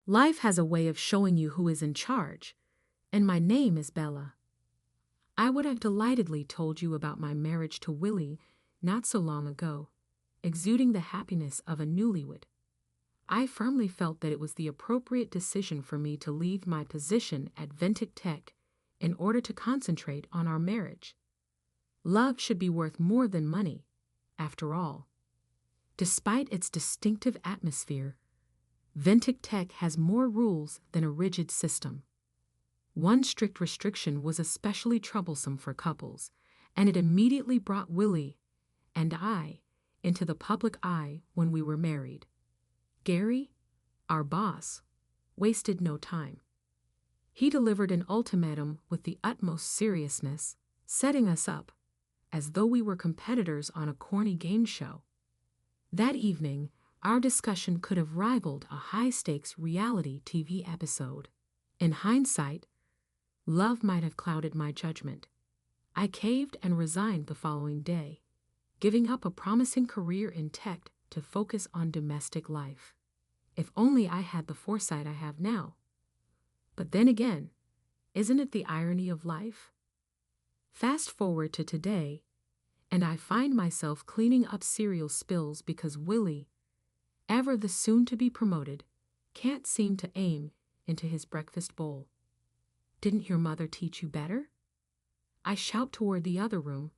Life has a way of showing you who is in charge, and my name is Bella. I would have delightedly told you about my marriage to Willie not so long ago, exuding the happiness of a newlywed. I firmly felt that it was the appropriate decision for me to leave my position at Ventic Tech in order to concentrate on our marriage. Love should be worth more than money, after all. Despite its distinctive atmosphere, Ventic Tech has more rules than a rigid system. One strict restriction was especially troublesome for couples, and it immediately brought Willie and I into the public eye when we were married. Gary, our boss, wasted no time. He delivered an ultimatum with the utmost seriousness, setting us up as though we were competitors on a corny game show. That evening, our discussion could have rivaled a high-stakes reality TV episode. In hindsight, love might have clouded my judgment. I caved and resigned the following day, giving up a promising career in tech to focus on domestic life. If only I had the foresight I have now. But then again, isn't it the irony of life? Fast forward to today, and I find myself cleaning up cereal spills because Willie, ever the soon-to-be promoted, can't seem to aim into his breakfast bowl. Didn't your mother teach you better? I shout toward the other room,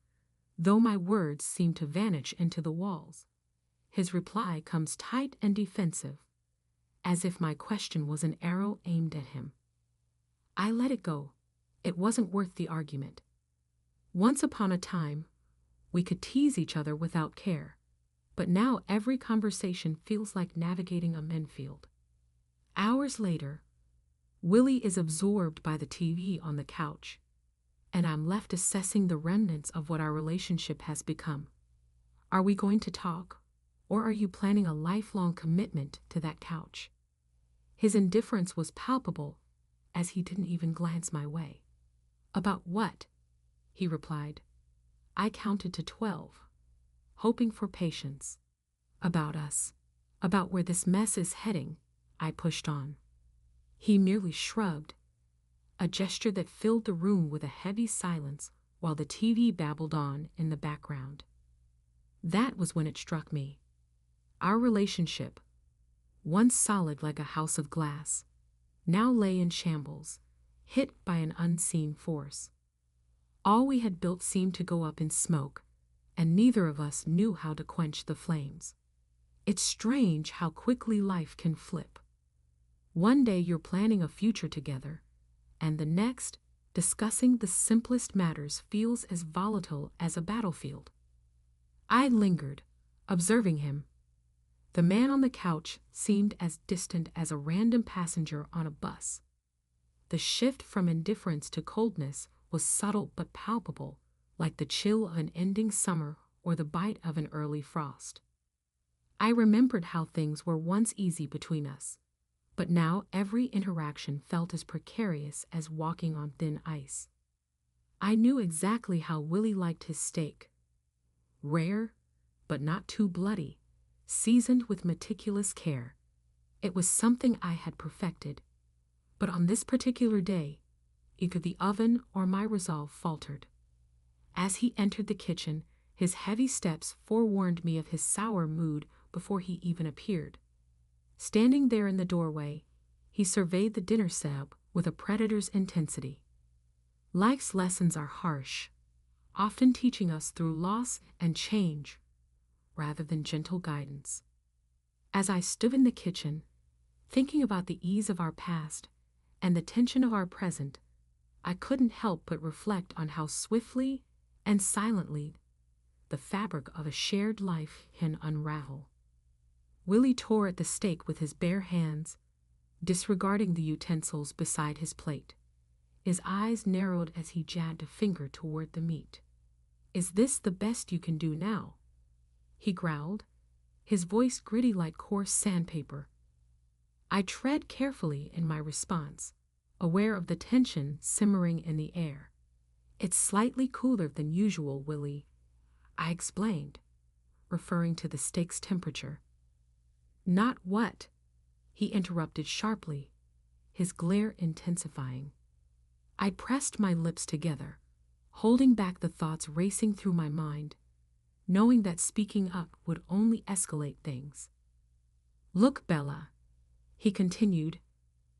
though my words seem to vanish into the walls. His reply comes tight and defensive, as if my question was an arrow aimed at him. I let it go. It wasn't worth the argument. Once upon a time, we could tease each other without care, but now every conversation feels like navigating a minefield. Hours later, Willie is absorbed by the TV on the couch, and I'm left assessing the remnants of what our relationship has become. Are we going to talk, or are you planning a lifelong commitment to that couch? His indifference was palpable, as he didn't even glance my way. About what? He replied. I counted to 12, hoping for patience. About us, about where this mess is heading, I pushed on. He merely shrugged, a gesture that filled the room with a heavy silence while the TV babbled on in the background. That was when it struck me. Our relationship, once solid like a house of glass, now lay in shambles, hit by an unseen force. All we had built seemed to go up in smoke, and neither of us knew how to quench the flames. It's strange how quickly life can flip. One day you're planning a future together, and the next, discussing the simplest matters feels as volatile as a battlefield. I lingered, observing him. The man on the couch seemed as distant as a random passenger on a bus. The shift from indifference to coldness was subtle but palpable, like the chill of an ending summer or the bite of an early frost. I remembered how things were once easy between us, but now every interaction felt as precarious as walking on thin ice. I knew exactly how Willie liked his steak. Rare, but not too bloody, seasoned with meticulous care. It was something I had perfected, but on this particular day, either the oven or my resolve faltered. As he entered the kitchen, his heavy steps forewarned me of his sour mood before he even appeared. Standing there in the doorway, he surveyed the dinner setup with a predator's intensity. Life's lessons are harsh, often teaching us through loss and change, rather than gentle guidance. As I stood in the kitchen, thinking about the ease of our past and the tension of our present, I couldn't help but reflect on how swiftly and silently the fabric of a shared life can unravel. Willie tore at the steak with his bare hands, disregarding the utensils beside his plate. His eyes narrowed as he jabbed a finger toward the meat. Is this the best you can do now? He growled, his voice gritty like coarse sandpaper. I tread carefully in my response, aware of the tension simmering in the air. It's slightly cooler than usual, Willie, I explained, referring to the steak's temperature. Not what? he interrupted sharply, his glare intensifying. I pressed my lips together, holding back the thoughts racing through my mind, knowing that speaking up would only escalate things. "Look, Bella," he continued,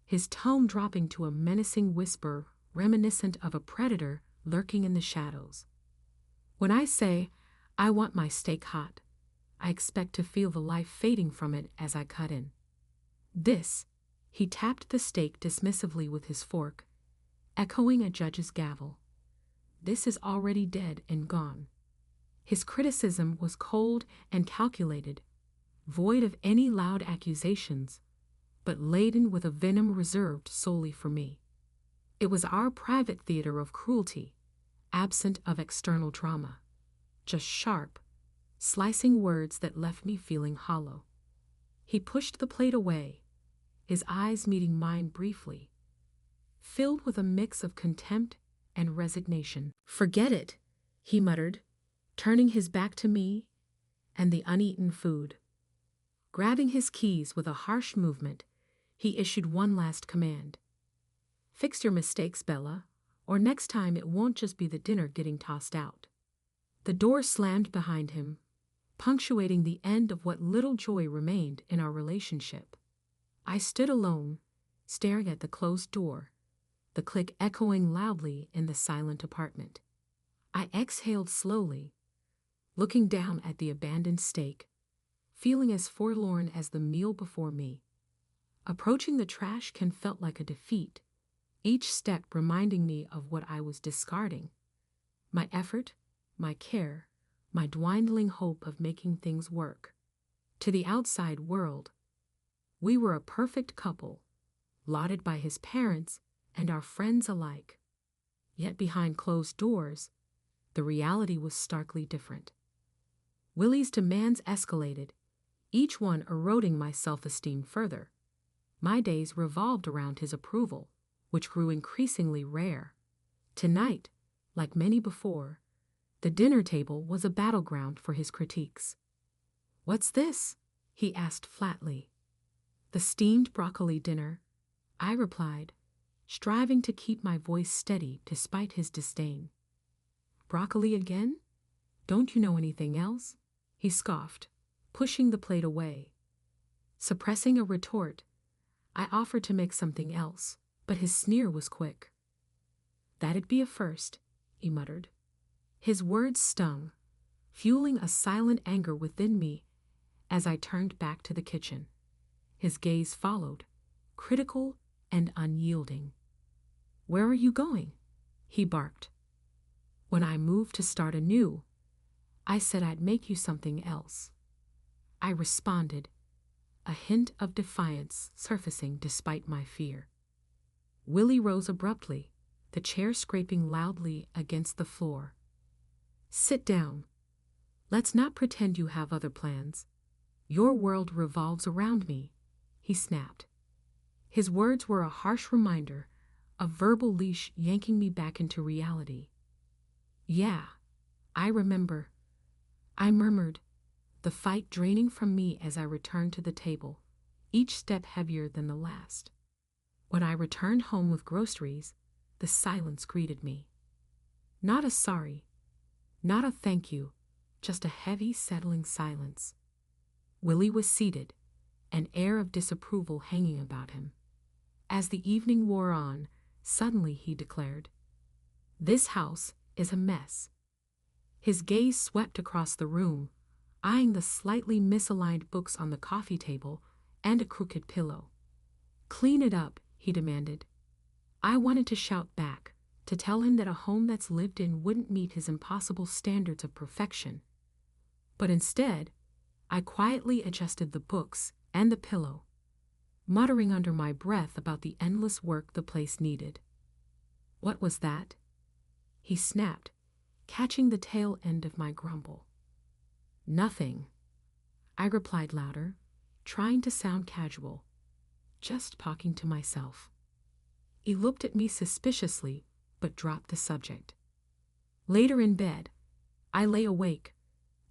his tone dropping to a menacing whisper reminiscent of a predator lurking in the shadows. "When I say I want my steak hot, I expect to feel the life fading from it as I cut in. This," he tapped the steak dismissively with his fork, echoing a judge's gavel. "This is already dead and gone." His criticism was cold and calculated, void of any loud accusations, but laden with a venom reserved solely for me. It was our private theater of cruelty, absent of external drama, just sharp, slicing words that left me feeling hollow. He pushed the plate away, his eyes meeting mine briefly, filled with a mix of contempt and resignation. "Forget it," he muttered, turning his back to me and the uneaten food. Grabbing his keys with a harsh movement, he issued one last command. "Fix your mistakes, Bella, or next time it won't just be the dinner getting tossed out." The door slammed behind him, punctuating the end of what little joy remained in our relationship. I stood alone, staring at the closed door, the click echoing loudly in the silent apartment. I exhaled slowly, looking down at the abandoned steak, feeling as forlorn as the meal before me. Approaching the trash can felt like a defeat, each step reminding me of what I was discarding. My effort, my care, my dwindling hope of making things work. To the outside world, we were a perfect couple, lauded by his parents and our friends alike. Yet behind closed doors, the reality was starkly different. Willie's demands escalated, each one eroding my self-esteem further. My days revolved around his approval, which grew increasingly rare. Tonight, like many before, the dinner table was a battleground for his critiques. "What's this?" he asked flatly. "The steamed broccoli dinner," I replied, striving to keep my voice steady despite his disdain. "Broccoli again? Don't you know anything else?" he scoffed, pushing the plate away. Suppressing a retort, I offered to make something else, but his sneer was quick. "That'd be a first," he muttered. His words stung, fueling a silent anger within me as I turned back to the kitchen. His gaze followed, critical and unyielding. "Where are you going?" he barked. When I moved to start anew, I said I'd make you something else. I responded, a hint of defiance surfacing despite my fear. Willie rose abruptly, the chair scraping loudly against the floor. "Sit down. Let's not pretend you have other plans. Your world revolves around me," he snapped. His words were a harsh reminder, a verbal leash yanking me back into reality. "Yeah, I remember," I murmured, the fight draining from me as I returned to the table, each step heavier than the last. When I returned home with groceries, the silence greeted me. Not a sorry, not a thank you, just a heavy, settling silence. Willie was seated, an air of disapproval hanging about him. As the evening wore on, suddenly he declared, "This house is a mess." His gaze swept across the room, eyeing the slightly misaligned books on the coffee table and a crooked pillow. "Clean it up," he demanded. I wanted to shout back, to tell him that a home that's lived in wouldn't meet his impossible standards of perfection. But instead, I quietly adjusted the books and the pillow, muttering under my breath about the endless work the place needed. "What was that?" he snapped, catching the tail end of my grumble. "Nothing," I replied louder, trying to sound casual, just talking to myself. He looked at me suspiciously, but dropped the subject. Later in bed, I lay awake,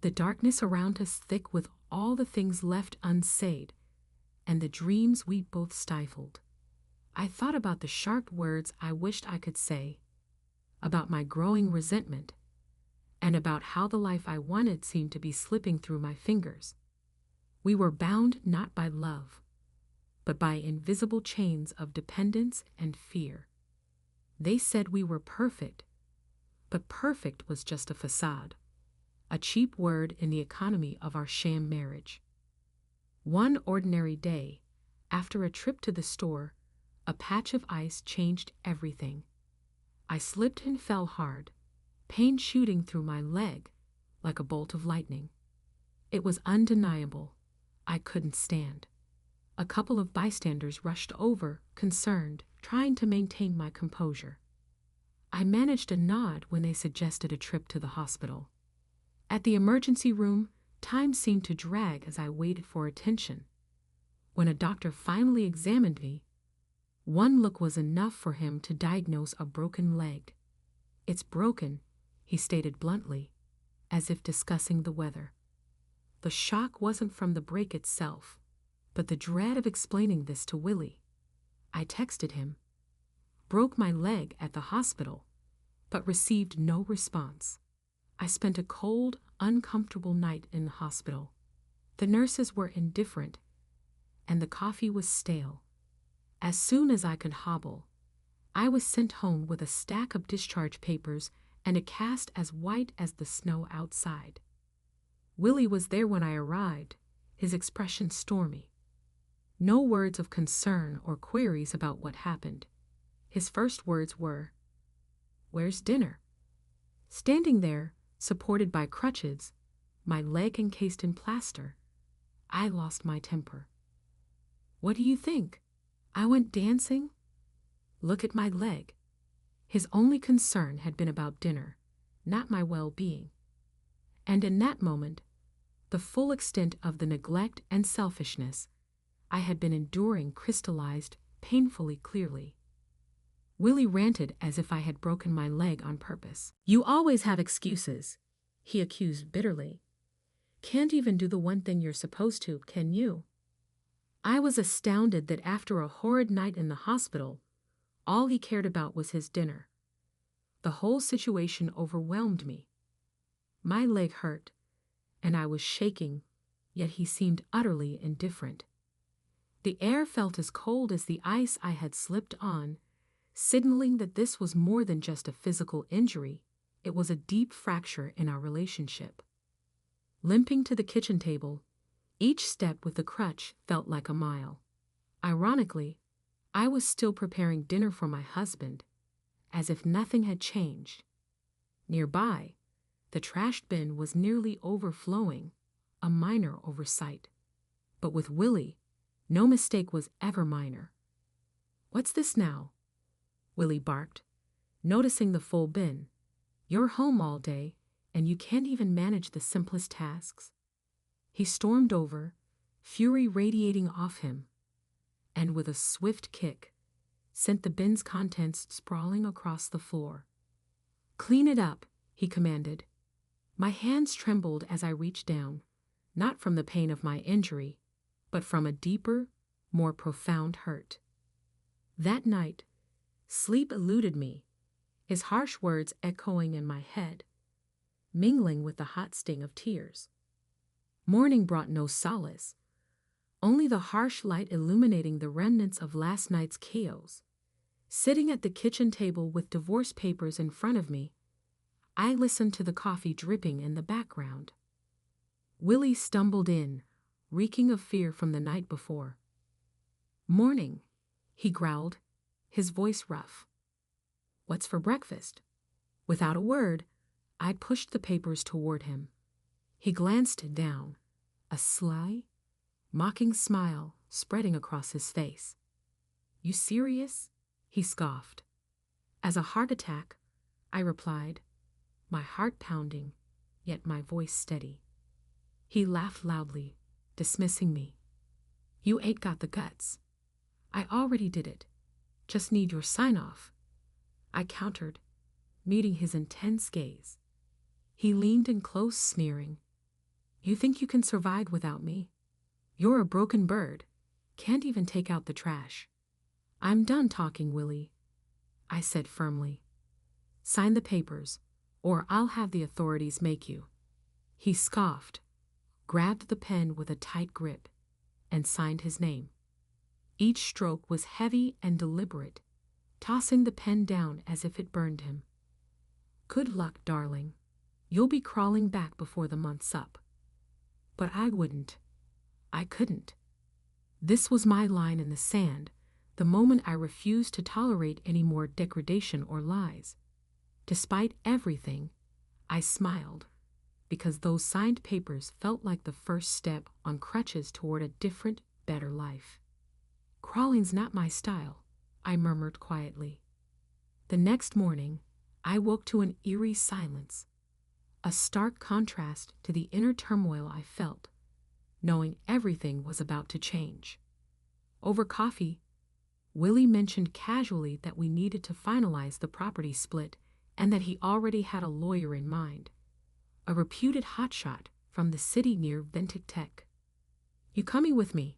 the darkness around us thick with all the things left unsaid, and the dreams we'd both stifled. I thought about the sharp words I wished I could say, about my growing resentment, and about how the life I wanted seemed to be slipping through my fingers. We were bound not by love, but by invisible chains of dependence and fear. They said we were perfect, but perfect was just a facade, a cheap word in the economy of our sham marriage. One ordinary day, after a trip to the store, a patch of ice changed everything. I slipped and fell hard, pain shooting through my leg like a bolt of lightning. It was undeniable. I couldn't stand. A couple of bystanders rushed over, concerned, trying to maintain my composure. I managed a nod when they suggested a trip to the hospital. At the emergency room, time seemed to drag as I waited for attention. When a doctor finally examined me, one look was enough for him to diagnose a broken leg. "It's broken," he stated bluntly, as if discussing the weather. The shock wasn't from the break itself, but the dread of explaining this to Willie. I texted him, "Broke my leg at the hospital," but received no response. I spent a cold, uncomfortable night in the hospital. The nurses were indifferent, and the coffee was stale. As soon as I could hobble, I was sent home with a stack of discharge papers and a cast as white as the snow outside. Willie was there when I arrived, his expression stormy. No words of concern or queries about what happened. His first words were, "Where's dinner?" Standing there, supported by crutches, my leg encased in plaster, I lost my temper. "What do you think? I went dancing?" "Look at my leg." His only concern had been about dinner, not my well-being. And in that moment, the full extent of the neglect and selfishness I had been enduring crystallized painfully clearly. Willie ranted as if I had broken my leg on purpose. "You always have excuses," he accused bitterly. "Can't even do the one thing you're supposed to, can you?" I was astounded that after a horrid night in the hospital, all he cared about was his dinner. The whole situation overwhelmed me. My leg hurt, and I was shaking, yet he seemed utterly indifferent. The air felt as cold as the ice I had slipped on, signaling that this was more than just a physical injury. It was a deep fracture in our relationship. Limping to the kitchen table, each step with the crutch felt like a mile. Ironically, I was still preparing dinner for my husband, as if nothing had changed. Nearby, the trash bin was nearly overflowing, a minor oversight. But with Willie, no mistake was ever minor. "What's this now?" Willie barked, noticing the full bin. "You're home all day, and you can't even manage the simplest tasks." He stormed over, fury radiating off him, and with a swift kick, sent the bin's contents sprawling across the floor. "Clean it up," he commanded. My hands trembled as I reached down, not from the pain of my injury, but from a deeper, more profound hurt. That night, sleep eluded me, his harsh words echoing in my head, mingling with the hot sting of tears. Morning brought no solace, only the harsh light illuminating the remnants of last night's chaos. Sitting at the kitchen table with divorce papers in front of me, I listened to the coffee dripping in the background. Willie stumbled in, reeking of fear from the night before. "Morning," he growled, his voice rough. "What's for breakfast?" Without a word, I pushed the papers toward him. He glanced down, a sly, mocking smile spreading across his face. "You serious?" he scoffed. "As a heart attack," I replied, my heart pounding, yet my voice steady. He laughed loudly, dismissing me. "You ain't got the guts." "I already did it. Just need your sign-off," I countered, meeting his intense gaze. He leaned in close, sneering. "You think you can survive without me? You're a broken bird, Can't even take out the trash. I'm done talking, Willie, I said firmly. Sign the papers, or I'll have the authorities make you. He scoffed, grabbed the pen with a tight grip, and signed his name. Each stroke was heavy and deliberate, tossing the pen down as if it burned him. Good luck, darling. You'll be crawling back before the month's up. But I wouldn't. I couldn't. This was my line in the sand, the moment I refused to tolerate any more degradation or lies. Despite everything, I smiled, because those signed papers felt like the first step on crutches toward a different, better life. Crawling's not my style, I murmured quietly. The next morning, I woke to an eerie silence, a stark contrast to the inner turmoil I felt, knowing everything was about to change. Over coffee, Willie mentioned casually that we needed to finalize the property split and that he already had a lawyer in mind, a reputed hotshot from the city near Ventic Tech. You coming with me?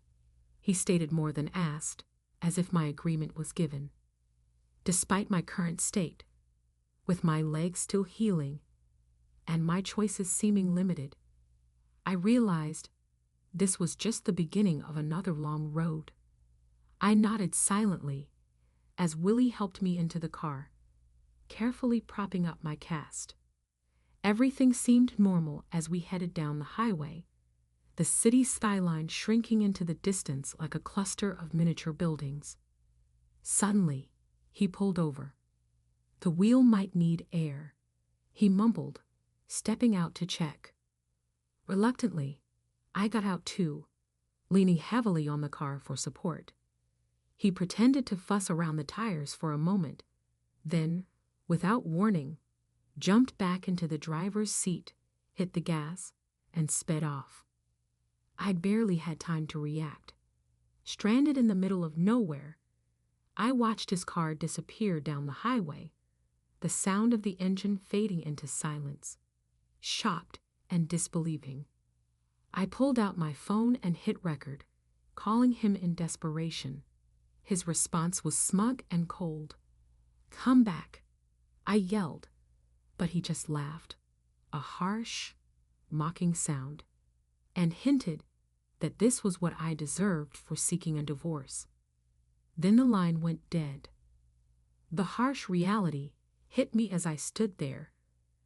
He stated more than asked, as if my agreement was given. Despite my current state, with my legs still healing and my choices seeming limited, I realized this was just the beginning of another long road. I nodded silently as Willie helped me into the car, carefully propping up my cast. Everything seemed normal as we headed down the highway, the city skyline shrinking into the distance like a cluster of miniature buildings. Suddenly, he pulled over. The wheel might need air, he mumbled, stepping out to check. Reluctantly, I got out too, leaning heavily on the car for support. He pretended to fuss around the tires for a moment, then, without warning, jumped back into the driver's seat, hit the gas, and sped off. I'd barely had time to react. Stranded in the middle of nowhere, I watched his car disappear down the highway, the sound of the engine fading into silence. Shocked and disbelieving, I pulled out my phone and hit record, calling him in desperation. His response was smug and cold. "Come back," I yelled, but he just laughed, a harsh, mocking sound, and hinted that this was what I deserved for seeking a divorce. Then the line went dead. The harsh reality hit me as I stood there,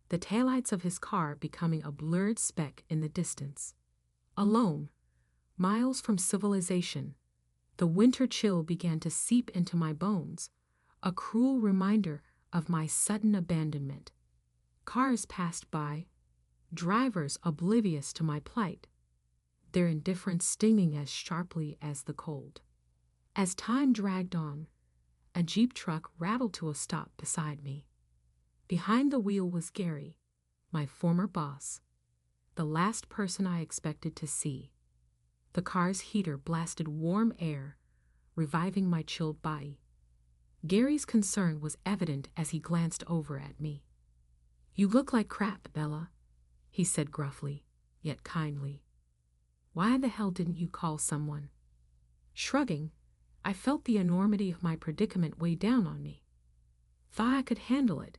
the taillights of his car becoming a blurred speck in the distance. Alone, miles from civilization, the winter chill began to seep into my bones, a cruel reminder of my sudden abandonment. Cars passed by, drivers oblivious to my plight, their indifference stinging as sharply as the cold. As time dragged on, a Jeep truck rattled to a stop beside me. Behind the wheel was Gary, my former boss, the last person I expected to see. The car's heater blasted warm air, reviving my chilled body. Gary's concern was evident as he glanced over at me. "You look like crap, Bella," he said gruffly, yet kindly. "Why the hell didn't you call someone?" Shrugging, I felt the enormity of my predicament weigh down on me. "Thought I could handle it,"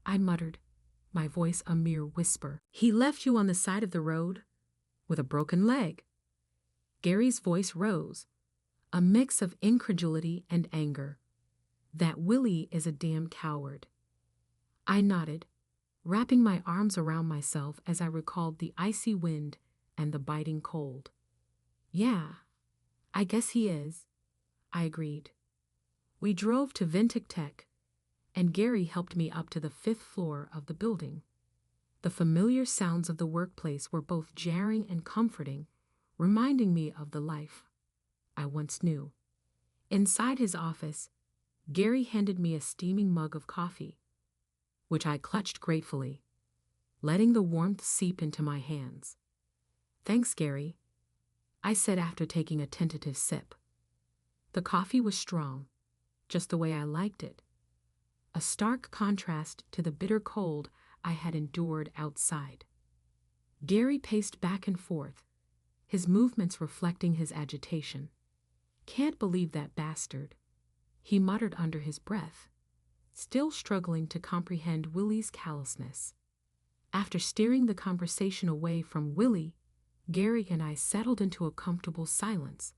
I muttered, my voice a mere whisper. "He left you on the side of the road with a broken leg." Gary's voice rose, a mix of incredulity and anger. "That Willie is a damn coward." I nodded, wrapping my arms around myself as I recalled the icy wind and the biting cold. "Yeah, I guess he is," I agreed. We drove to Ventic Tech, and Gary helped me up to the 5th floor of the building. The familiar sounds of the workplace were both jarring and comforting, reminding me of the life I once knew. Inside his office, Gary handed me a steaming mug of coffee, which I clutched gratefully, letting the warmth seep into my hands. "Thanks, Gary," I said after taking a tentative sip. The coffee was strong, just the way I liked it, a stark contrast to the bitter cold I had endured outside. Gary paced back and forth, his movements reflecting his agitation. Can't believe that bastard, he muttered under his breath, still struggling to comprehend Willie's callousness. After steering the conversation away from Willie, Gary and I settled into a comfortable silence,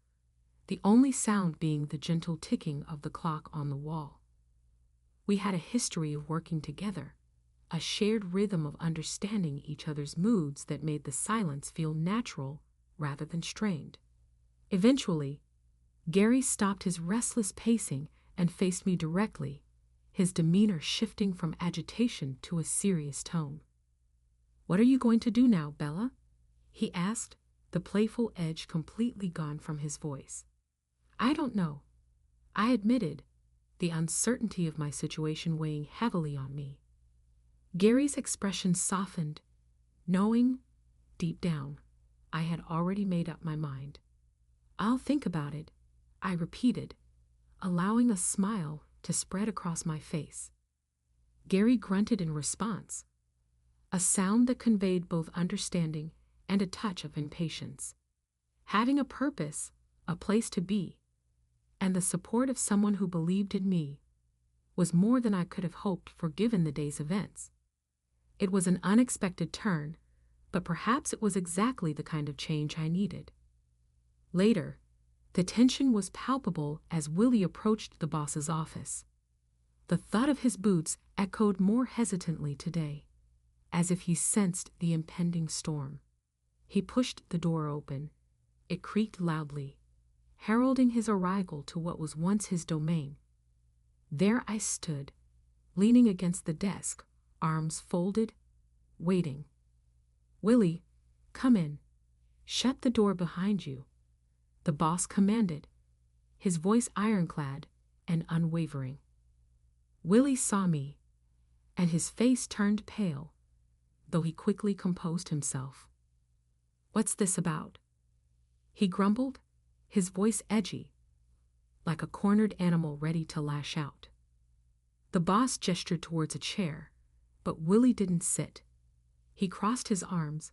the only sound being the gentle ticking of the clock on the wall. We had a history of working together, a shared rhythm of understanding each other's moods that made the silence feel natural rather than strained. Eventually, Gary stopped his restless pacing and faced me directly, his demeanor shifting from agitation to a serious tone. "What are you going to do now, Bella?" he asked, the playful edge completely gone from his voice. "I don't know," I admitted, the uncertainty of my situation weighing heavily on me. Gary's expression softened, knowing, deep down, I had already made up my mind. "I'll think about it," I repeated, allowing a smile to spread across my face. Gary grunted in response, a sound that conveyed both understanding and a touch of impatience. Having a purpose, a place to be, and the support of someone who believed in me was more than I could have hoped for given the day's events. It was an unexpected turn, but perhaps it was exactly the kind of change I needed. Later, the tension was palpable as Willie approached the boss's office. The thud of his boots echoed more hesitantly today, as if he sensed the impending storm. He pushed the door open. It creaked loudly, heralding his arrival to what was once his domain. There I stood, leaning against the desk, arms folded, waiting. "Willie, come in. Shut the door behind you," the boss commanded, his voice ironclad and unwavering. Willie saw me, and his face turned pale, though he quickly composed himself. "What's this about?" he grumbled, his voice edgy, like a cornered animal ready to lash out. The boss gestured towards a chair, but Willie didn't sit. He crossed his arms,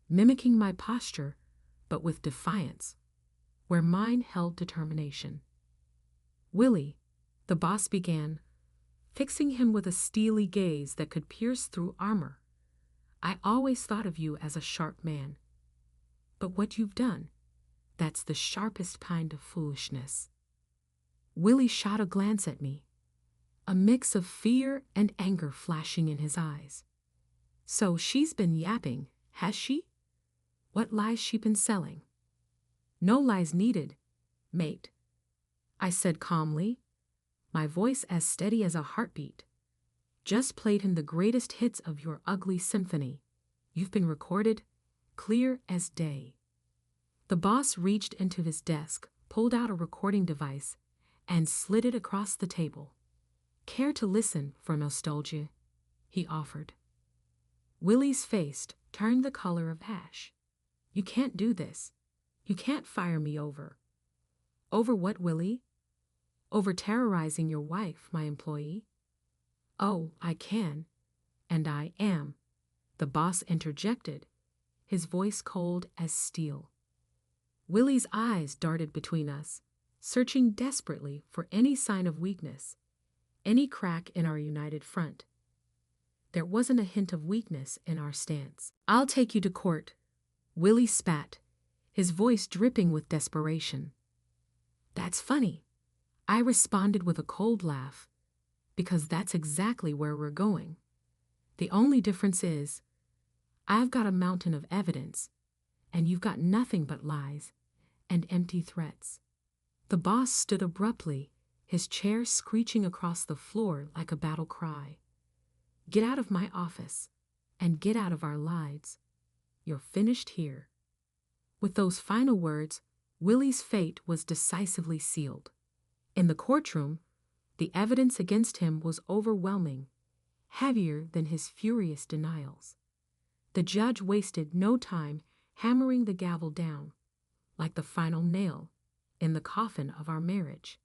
mimicking my posture, but with defiance, where mine held determination. "Willie," the boss began, fixing him with a steely gaze that could pierce through armor, "I always thought of you as a sharp man. But what you've done, that's the sharpest kind of foolishness." Willie shot a glance at me, a mix of fear and anger flashing in his eyes. "So she's been yapping, has she? What lies she been selling?" "No lies needed, mate," I said calmly, my voice as steady as a heartbeat. "Just played him the greatest hits of your ugly symphony. You've been recorded, clear as day." The boss reached into his desk, pulled out a recording device, and slid it across the table. "Care to listen for nostalgia?" he offered. Willie's face turned the color of ash. "You can't do this. You can't fire me over." "Over what, Willie?" "Over terrorizing your wife, my employee." "Oh, I can, and I am," the boss interjected, his voice cold as steel. Willie's eyes darted between us, searching desperately for any sign of weakness, any crack in our united front. There wasn't a hint of weakness in our stance. "I'll take you to court," Willie spat, his voice dripping with desperation. "That's funny," I responded with a cold laugh, "because that's exactly where we're going. The only difference is, I've got a mountain of evidence, and you've got nothing but lies and empty threats." The boss stood abruptly, his chair screeching across the floor like a battle cry. "Get out of my office, and get out of our lives. You're finished here." With those final words, Willie's fate was decisively sealed. In the courtroom, the evidence against him was overwhelming, heavier than his furious denials. The judge wasted no time hammering the gavel down, like the final nail in the coffin of our marriage.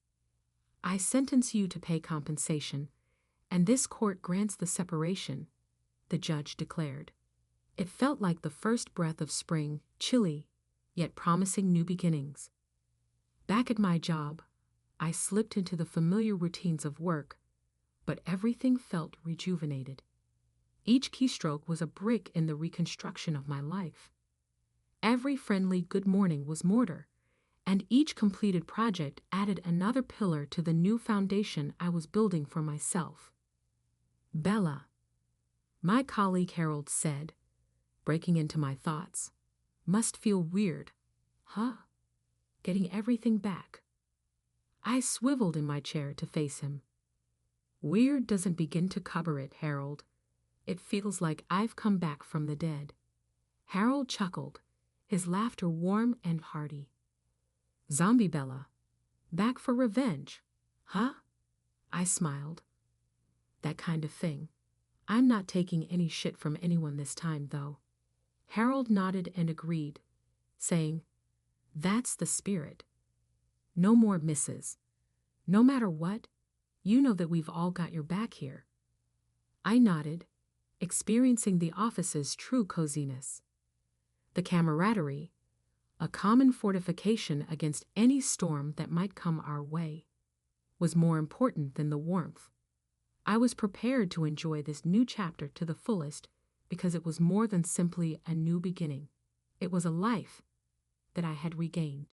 "I sentence you to pay compensation, and this court grants the separation," the judge declared. It felt like the first breath of spring, chilly, yet promising new beginnings. Back at my job, I slipped into the familiar routines of work, but everything felt rejuvenated. Each keystroke was a brick in the reconstruction of my life. Every friendly good morning was mortar, and each completed project added another pillar to the new foundation I was building for myself. Bella, my colleague Harold said, breaking into my thoughts, must feel weird, huh? Getting everything back. I swiveled in my chair to face him. Weird doesn't begin to cover it, Harold. It feels like I've come back from the dead. Harold chuckled, his laughter warm and hearty. Zombie Bella, back for revenge, huh? I smiled. That kind of thing. I'm not taking any shit from anyone this time, though. Harold nodded and agreed, saying, That's the spirit. No more misses. No matter what, you know that we've all got your back here. I nodded, experiencing the office's true coziness. The camaraderie, a common fortification against any storm that might come our way, was more important than the warmth. I was prepared to enjoy this new chapter to the fullest because it was more than simply a new beginning. It was a life that I had regained.